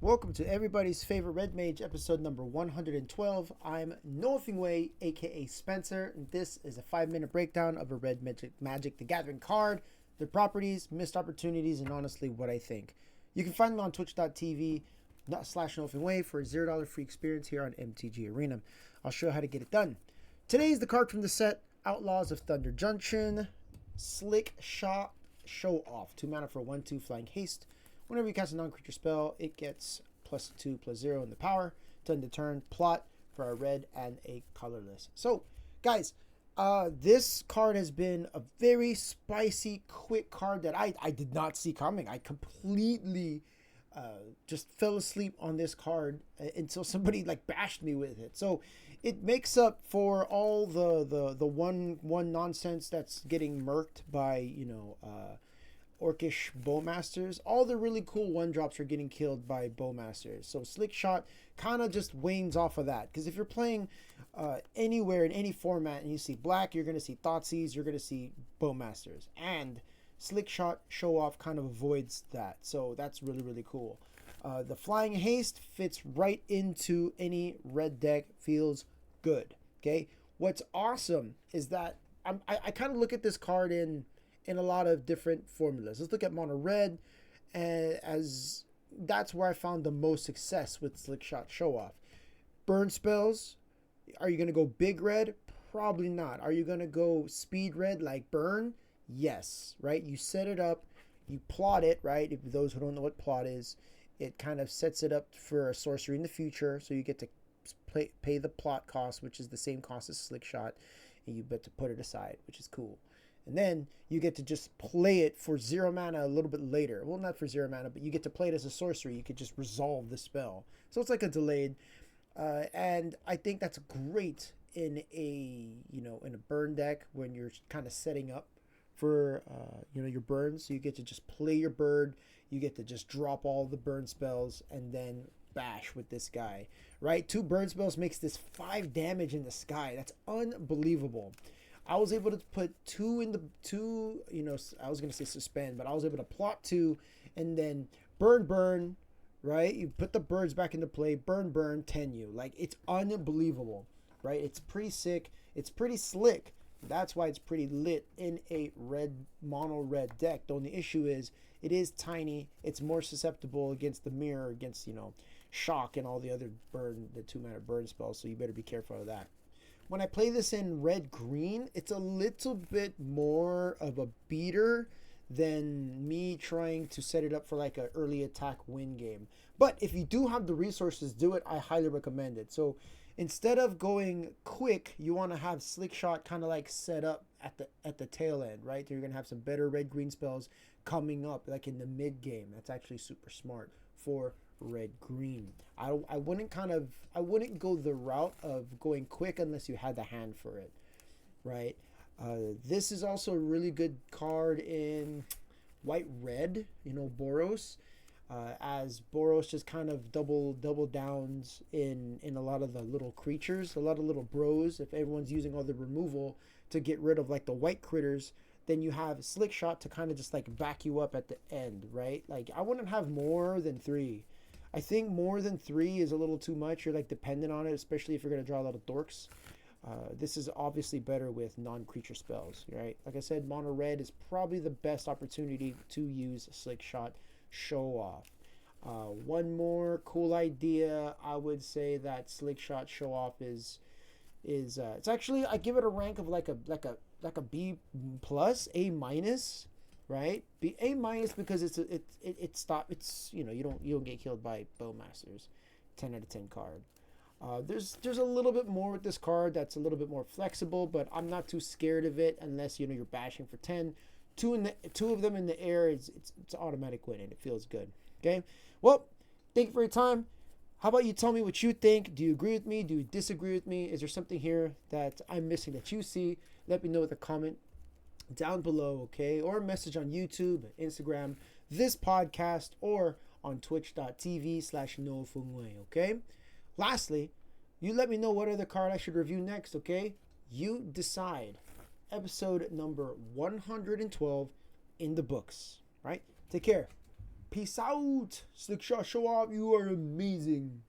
Welcome to everybody's favorite Red Mage, episode number 112. I'm Nothing Way, aka Spencer, and this is a 5-minute breakdown of a Red Magic the Gathering card, their properties, missed opportunities, and honestly, what I think. You can find me on twitch.tv /NothingWay for a $0 free experience here on MTG Arena. I'll show you how to get it done. Today is the card from the set, Outlaws of Thunder Junction, Slickslot Show Off. 2 mana for 1/2 flying haste. Whenever you cast a non-creature spell, it gets +2/+0 in the power to end the turn. Plot for a red and a colorless. So, guys, this card has been a very spicy, quick card that I did not see coming. I completely just fell asleep on this card until somebody like bashed me with it. So it makes up for all the one nonsense that's getting murked by Orcish Bowmasters. All the really cool 1-drops are getting killed by Bowmasters. So Slickslot kind of just wanes off of that. Because if you're playing anywhere in any format and you see black, you're going to see Thoughtseize, you're going to see Bowmasters. And Slickslot Show Off kind of avoids that. So that's really, really cool. The Flying Haste fits right into any red deck. Feels good. Okay. What's awesome is that I kind of look at this card in a lot of different formulas. Let's look at mono red, as that's where I found the most success with Slickslot Show Off. Burn spells, are you going to go big red? Probably not. Are you going to go speed red like burn? Yes, right? You set it up, you plot it, right? If those who don't know what plot is, it kind of sets it up for a sorcery in the future, so you get to pay the plot cost, which is the same cost as Slickslot, and you get to put it aside, which is cool. And then you get to just play it for 0 mana a little bit later. Well, not for 0 mana, but you get to play it as a sorcery. You could just resolve the spell. So it's like a delayed. And I think that's great in a burn deck when you're kind of setting up for your burns. So you get to just play your bird. You get to just drop all the burn spells and then bash with this guy, right? 2 burn spells makes this 5 damage in the sky. That's unbelievable. I was able to put 2 in the 2, I was going to say suspend, but I was able to plot 2 and then burn, right? You put the birds back into play, burn, 10 you. Like, it's unbelievable, right? It's pretty sick. It's pretty slick. That's why it's pretty lit in a mono red deck. The only issue is it is tiny. It's more susceptible against the mirror, against, shock and all the other the 2 mana burn spells. So you better be careful of that. When I play this in red-green, it's a little bit more of a beater than me trying to set it up for like an early attack win game. But if you do have the resources, do it. I highly recommend it. So instead of going quick, you want to have Slickslot kind of like set up at the tail end, right? You're going to have some better red-green spells coming up like in the mid game. That's actually super smart for red-green. I wouldn't go the route of going quick unless you had the hand for it, right? This is also a really good card in white-red, Boros, as Boros just kind of double downs in a lot of the little creatures, a lot of little bros. If everyone's using all the removal to get rid of like the white critters, then you have Slickslot to kind of just like back you up at the end, right? Like, I wouldn't have more than 3. I think more than 3 is a little too much. You're like dependent on it, especially if you're going to draw a lot of dorks. This is obviously better with non-creature spells, right? Like I said, mono red is probably the best opportunity to use Slickslot Show Off. One more cool idea, I would say that Slickslot Show Off is it's actually, I give it a rank of like a B plus, A minus. Right? Be A minus because it's you don't get killed by Bowmasters. 10 out of 10 card. There's a little bit more with this card that's a little bit more flexible, but I'm not too scared of it unless you're bashing for 10. 2 of them in the air, it's automatic win and it feels good. Okay? Well, thank you for your time. How about you tell me what you think? Do you agree with me? Do you disagree with me? Is there something here that I'm missing that you see? Let me know with a comment down below, okay? Or a message on YouTube, Instagram, this podcast, or on twitch.tv/NoFungWay, okay? Lastly, you let me know what other card I should review next, okay? You decide. Episode number 112 in the books, right? Take care. Peace out. Slickshot, show off. You are amazing.